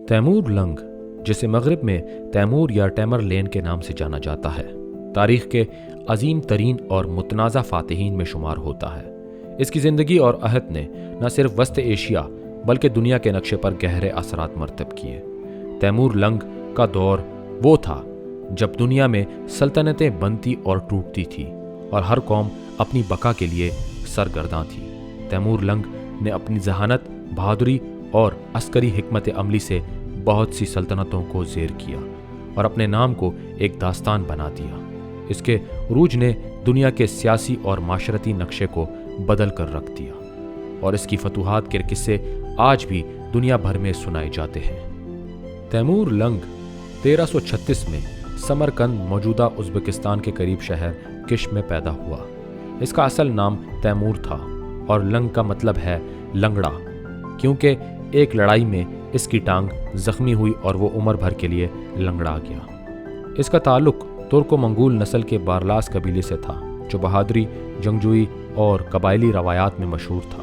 Timur لنگ، جسے مغرب میں تیمور یا ٹیمر لین کے نام سے جانا جاتا ہے، تاریخ کے عظیم ترین اور متنازع فاتحین میں شمار ہوتا ہے۔ اس کی زندگی اور عہد نے نہ صرف وسط ایشیا بلکہ دنیا کے نقشے پر گہرے اثرات مرتب کیے۔ تیمور لنگ کا دور وہ تھا جب دنیا میں سلطنتیں بنتی اور ٹوٹتی تھی اور ہر قوم اپنی بقا کے لیے سرگرداں تھی۔ تیمور لنگ نے اپنی ذہانت، بہادری اور عسکری حکمت عملی سے بہت سی سلطنتوں کو زیر کیا اور اپنے نام کو ایک داستان بنا دیا۔ اس کے عروج نے دنیا کے سیاسی اور معاشرتی نقشے کو بدل کر رکھ دیا اور اس کی فتوحات کے قصے آج بھی دنیا بھر میں سنائے جاتے ہیں۔ تیمور لنگ 1336 میں سمرقند موجودہ ازبکستان کے قریب شہر کش میں پیدا ہوا۔ اس کا اصل نام تیمور تھا اور لنگ کا مطلب ہے لنگڑا، کیونکہ ایک لڑائی میں اس کی ٹانگ زخمی ہوئی اور وہ عمر بھر کے لیے لنگڑا گیا۔ اس کا تعلق ترک و منگول نسل کے بارلاس قبیلے سے تھا جو بہادری، جنگجوئی اور قبائلی روایات میں مشہور تھا۔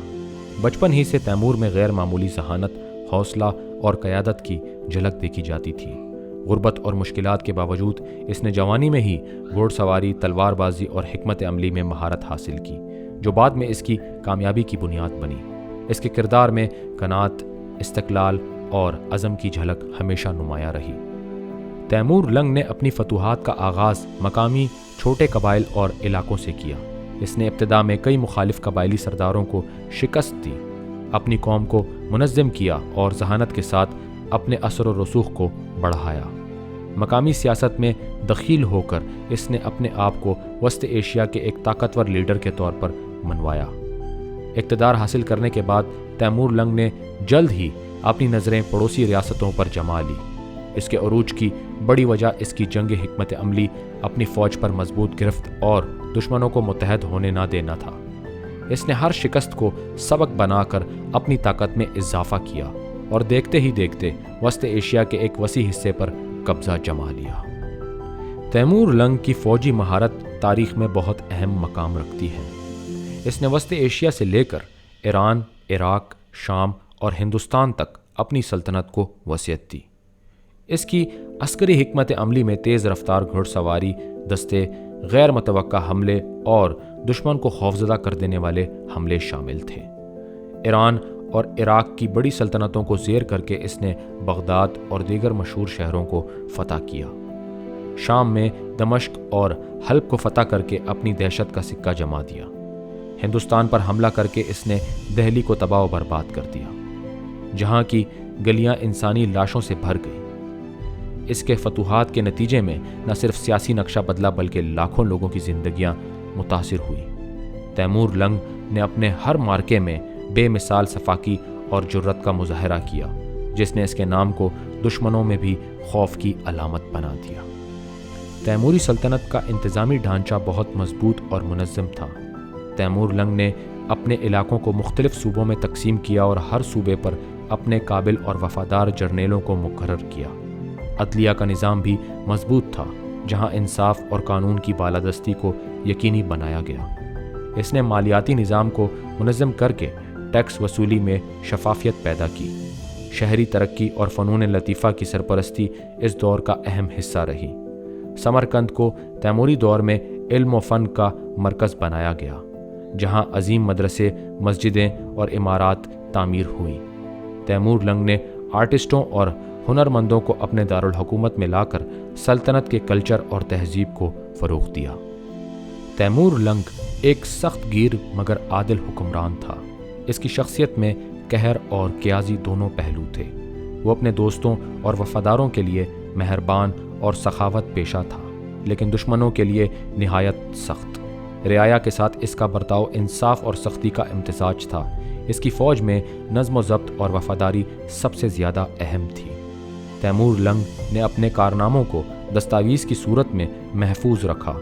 بچپن ہی سے تیمور میں غیر معمولی ذہانت، حوصلہ اور قیادت کی جھلک دیکھی جاتی تھی۔ غربت اور مشکلات کے باوجود اس نے جوانی میں ہی گھوڑ سواری، تلوار بازی اور حکمت عملی میں مہارت حاصل کی، جو بعد میں اس کی کامیابی کی بنیاد بنی۔ اس کے کردار میں قناعت، استقلال اور عزم کی جھلک ہمیشہ نمایاں رہی۔ تیمور لنگ نے اپنی فتوحات کا آغاز مقامی چھوٹے قبائل اور علاقوں سے کیا۔ اس نے ابتدا میں کئی مخالف قبائلی سرداروں کو شکست دی، اپنی قوم کو منظم کیا اور ذہانت کے ساتھ اپنے اثر و رسوخ کو بڑھایا۔ مقامی سیاست میں دخیل ہو کر اس نے اپنے آپ کو وسط ایشیا کے ایک طاقتور لیڈر کے طور پر منوایا۔ اقتدار حاصل کرنے کے بعد تیمور لنگ نے جلد ہی اپنی نظریں پڑوسی ریاستوں پر جما لی۔ اس کے عروج کی بڑی وجہ اس کی جنگ حکمت عملی، اپنی فوج پر مضبوط گرفت اور دشمنوں کو متحد ہونے نہ دینا تھا۔ اس نے ہر شکست کو سبق بنا کر اپنی طاقت میں اضافہ کیا اور دیکھتے ہی دیکھتے وسط ایشیا کے ایک وسیع حصے پر قبضہ جما لیا۔ تیمور لنگ کی فوجی مہارت تاریخ میں بہت اہم مقام رکھتی ہے۔ اس نے وسط ایشیا سے لے کر ایران، عراق، شام اور ہندوستان تک اپنی سلطنت کو وسعت دی۔ اس کی عسکری حکمت عملی میں تیز رفتار گھڑ سواری دستے، غیر متوقع حملے اور دشمن کو خوفزدہ کر دینے والے حملے شامل تھے۔ ایران اور عراق کی بڑی سلطنتوں کو زیر کر کے اس نے بغداد اور دیگر مشہور شہروں کو فتح کیا۔ شام میں دمشق اور حلب کو فتح کر کے اپنی دہشت کا سکہ جما دیا۔ ہندوستان پر حملہ کر کے اس نے دہلی کو تباہ و برباد کر دیا، جہاں کی گلیاں انسانی لاشوں سے بھر گئیں۔ اس کے فتوحات کے نتیجے میں نہ صرف سیاسی نقشہ بدلا بلکہ لاکھوں لوگوں کی زندگیاں متاثر ہوئیں۔ تیمور لنگ نے اپنے ہر معرکے میں بے مثال صفاقی اور جرأت کا مظاہرہ کیا، جس نے اس کے نام کو دشمنوں میں بھی خوف کی علامت بنا دیا۔ تیموری سلطنت کا انتظامی ڈھانچہ بہت مضبوط اور منظم تھا۔ تیمور لنگ نے اپنے علاقوں کو مختلف صوبوں میں تقسیم کیا اور ہر صوبے پر اپنے قابل اور وفادار جرنیلوں کو مقرر کیا۔ عدلیہ کا نظام بھی مضبوط تھا، جہاں انصاف اور قانون کی بالادستی کو یقینی بنایا گیا۔ اس نے مالیاتی نظام کو منظم کر کے ٹیکس وصولی میں شفافیت پیدا کی۔ شہری ترقی اور فنون لطیفہ کی سرپرستی اس دور کا اہم حصہ رہی۔ سمرقند کو تیموری دور میں علم و فن کا مرکز بنایا گیا، جہاں عظیم مدرسے، مسجدیں اور عمارات تعمیر ہوئیں۔ تیمور لنگ نے آرٹسٹوں اور ہنرمندوں کو اپنے دارالحکومت میں لا کر سلطنت کے کلچر اور تہذیب کو فروغ دیا۔ تیمور لنگ ایک سخت گیر مگر عادل حکمران تھا۔ اس کی شخصیت میں قہر اور قیازی دونوں پہلو تھے۔ وہ اپنے دوستوں اور وفاداروں کے لیے مہربان اور سخاوت پیشہ تھا، لیکن دشمنوں کے لیے نہایت سخت۔ رعایا کے ساتھ اس کا برتاؤ انصاف اور سختی کا امتزاج تھا۔ اس کی فوج میں نظم و ضبط اور وفاداری سب سے زیادہ اہم تھی۔ تیمور لنگ نے اپنے کارناموں کو دستاویز کی صورت میں محفوظ رکھا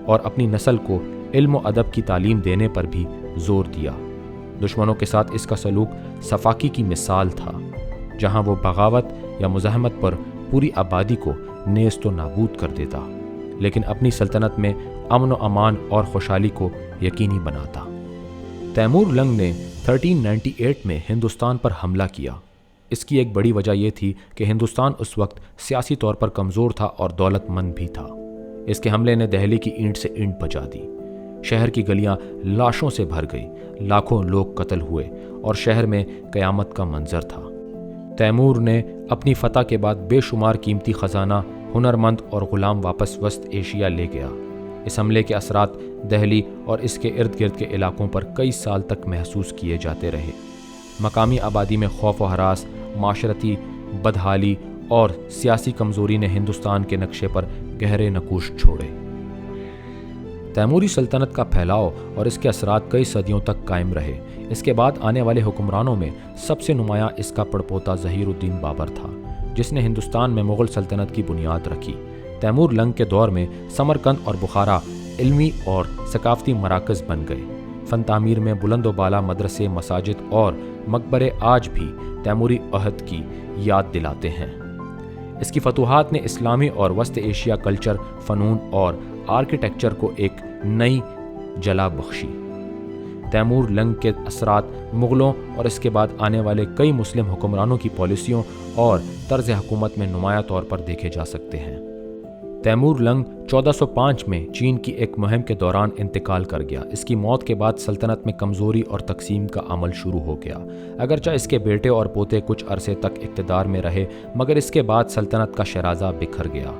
اور اپنی نسل کو علم و ادب کی تعلیم دینے پر بھی زور دیا۔ دشمنوں کے ساتھ اس کا سلوک صفاقی کی مثال تھا، جہاں وہ بغاوت یا مزاحمت پر پوری آبادی کو نیست و نابود کر دیتا، لیکن اپنی سلطنت میں امن و امان اور خوشحالی کو یقینی بناتا۔ تیمور لنگ نے 1398 میں ہندوستان پر حملہ کیا اس کی ایک بڑی وجہ یہ تھی کہ ہندوستان اس وقت سیاسی طور پر کمزور تھا اور دولت مند بھی تھا۔ اس کے حملے نے دہلی کی اینٹ سے اینٹ بجا دی۔ شہر کی گلیاں لاشوں سے بھر گئی، لاکھوں لوگ قتل ہوئے اور شہر میں قیامت کا منظر تھا۔ تیمور نے اپنی فتح کے بعد بے شمار قیمتی خزانہ، ہنرمند اور غلام واپس وسط ایشیا لے گیا۔ اس حملے کے اثرات دہلی اور اس کے ارد گرد کے علاقوں پر کئی سال تک محسوس کیے جاتے رہے۔ مقامی آبادی میں خوف و ہراس، معاشرتی بدحالی اور سیاسی کمزوری نے ہندوستان کے نقشے پر گہرے نقوش چھوڑے۔ تیموری سلطنت کا پھیلاؤ اور اس کے اثرات کئی صدیوں تک قائم رہے۔ اس کے بعد آنے والے حکمرانوں میں سب سے نمایاں اس کا پڑپوتا ظہیر الدین بابر تھا، جس نے ہندوستان میں مغل سلطنت کی بنیاد رکھی۔ تیمور لنگ کے دور میں سمرقند اور بخارا علمی اور ثقافتی مراکز بن گئے۔ فن تعمیر میں بلند و بالا مدرسے، مساجد اور مقبرے آج بھی تیموری عہد کی یاد دلاتے ہیں۔ اس کی فتوحات نے اسلامی اور وسط ایشیا کلچر، فنون اور آرکیٹیکچر کو ایک نئی جلا بخشی۔ تیمور لنگ کے اثرات مغلوں اور اس کے بعد آنے والے کئی مسلم حکمرانوں کی پالیسیوں اور طرز حکومت میں نمایاں طور پر دیکھے جا سکتے ہیں۔ تیمور لنگ 1405 میں چین کی ایک مہم کے دوران انتقال کر گیا۔ اس کی موت کے بعد سلطنت میں کمزوری اور تقسیم کا عمل شروع ہو گیا۔ اگرچہ اس کے بیٹے اور پوتے کچھ عرصے تک اقتدار میں رہے، مگر اس کے بعد سلطنت کا شیرازہ بکھر گیا۔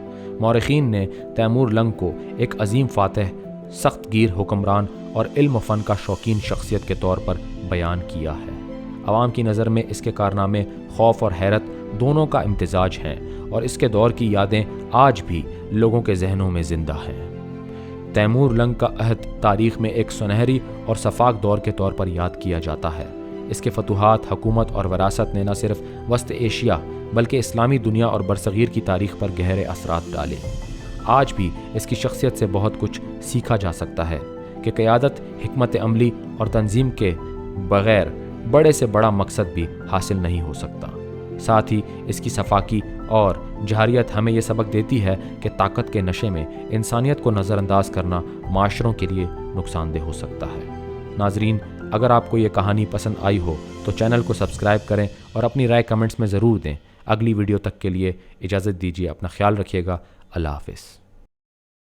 مورخین نے تیمور لنگ کو ایک عظیم فاتح، سخت گیر حکمران اور علم و فن کا شوقین شخصیت کے طور پر بیان کیا ہے۔ عوام کی نظر میں اس کے کارنامے خوف اور حیرت دونوں کا امتزاج ہیں، اور اس کے دور کی یادیں آج بھی لوگوں کے ذہنوں میں زندہ ہیں۔ تیمور لنگ کا عہد تاریخ میں ایک سنہری اور شفاف دور کے طور پر یاد کیا جاتا ہے۔ اس کے فتوحات، حکومت اور وراثت نے نہ صرف وسط ایشیا بلکہ اسلامی دنیا اور برصغیر کی تاریخ پر گہرے اثرات ڈالے۔ آج بھی اس کی شخصیت سے بہت کچھ سیکھا جا سکتا ہے کہ قیادت، حکمت عملی اور تنظیم کے بغیر بڑے سے بڑا مقصد بھی حاصل نہیں ہو سکتا۔ ساتھ ہی اس کی صفاقی اور جہریت ہمیں یہ سبق دیتی ہے کہ طاقت کے نشے میں انسانیت کو نظر انداز کرنا معاشروں کے لیے نقصان دہ ہو سکتا ہے۔ ناظرین، اگر آپ کو یہ کہانی پسند آئی ہو تو چینل کو سبسکرائب کریں اور اپنی رائے کمنٹس میں ضرور دیں۔ اگلی ویڈیو تک کے لیے اجازت دیجیے، اپنا خیال رکھیے گا۔ اللہ حافظ۔